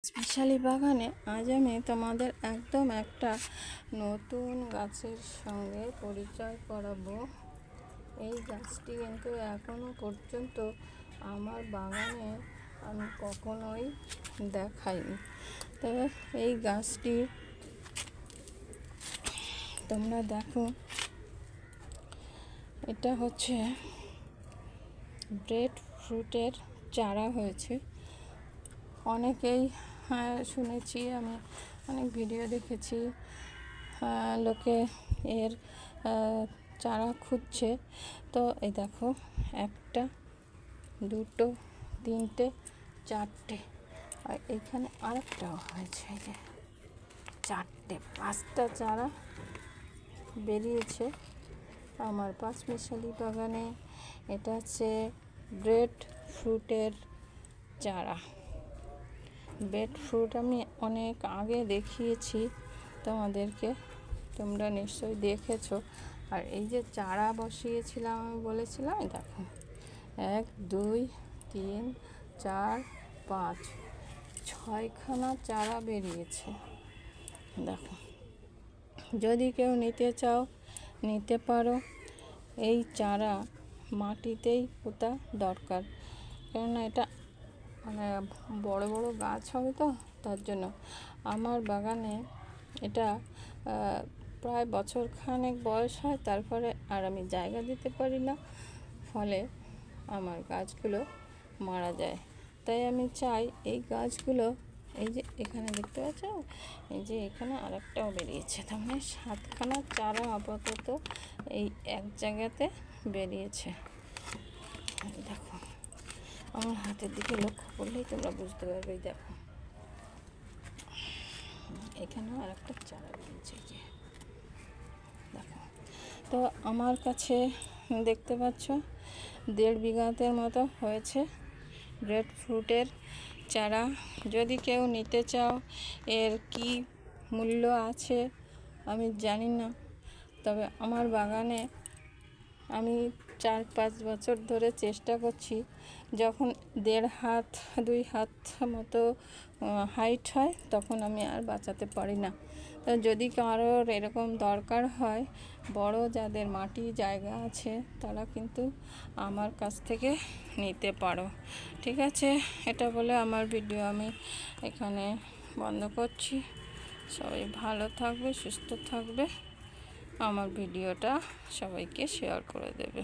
Specially বাগানে আজ আমি তোমাদের একদম একটা নতুন গাছের সঙ্গে পরিচয় করাবো। এই গাছটি কিন্তু এখনো পর্যন্ত আমার বাগানে আমি কখনোই দেখাইনি। তো এই গাছটি তোমরা দেখো, এটা হচ্ছে ব্রেড ফ্রুটের চারা হয়েছে। অনেকেই শুনেছি, আমি অনেক ভিডিও দেখেছি, লোকে এর চারা খুঁজছে। তো এই দেখো, একটা, দুটো, তিনটে, চারটে, আর এখানে আরেকটাও হয়েছে। এই যে চারটে, পাঁচটা চারা বেরিয়েছে আমার পাঁচমিশালি বাগানে। এটা হচ্ছে ব্রেড ফ্রুটের চারা। ব্রেড ফ্রুট আমি অনেক আগে দেখিয়েছি তোমাদেরকে, তোমরা নিশ্চয়ই দেখেছো। আর এই যে চারা বসিয়েছিলাম, আমি বলেছিলাম, দেখো 1 2 3 4 5 6খানা চারা বেরিয়েছে। দেখো, যদি কেউ নিতে চাও নিতে পারো। এই চারা মাটিতেই পোঁতা দরকার, কেননা এটা মানে বড় বড় গাছ হবে, তো তার জন্য আমার বাগানে এটা প্রায় বছর খানেক বয়স হয়, তারপরে আর আমি জায়গা দিতে পারি না, ফলে আমার গাছগুলো মারা যায়। তাই আমি চাই এই গাছগুলো, এই যে এখানে দেখতে পাচ্ছ, এই যে এখানে আরেকটাও বেরিয়েছে, তার মানে 7খানা চারা আপাতত এই এক জায়গাতে বেরিয়েছে। দেখো, আমার হাতের দিকে লক্ষ্য করলেই তোমরা বুঝতে পারবে। দেখো, এখানেও আর একটা চারা বেরিয়েছে। যে দেখো, তো আমার কাছে দেখতে পাচ্ছ 1.5 বিঘাতের মতো হয়েছে ব্রেড ফ্রুটের চারা। যদি কেউ নিতে চাও, এর কি মূল্য আছে আমি জানি না, তবে আমার বাগানে আমি 4-5 বছর ধরে চেষ্টা করছি। যখন 1.5 হাত 2 হাত মতো হাইট হয়, তখন আমি আর বাঁচাতে পারি না। তো যদি কারোর এরকম দরকার হয়, বড় যাদের মাটি জায়গা আছে, তারা কিন্তু আমার কাছ থেকে নিতে পারো। ঠিক আছে, এটা বলে আমার ভিডিও আমি এখানে বন্ধ করছি। সবাই ভালো থাকবে, সুস্থ থাকবে, আমার ভিডিওটা সবাইকে শেয়ার করে দেবে।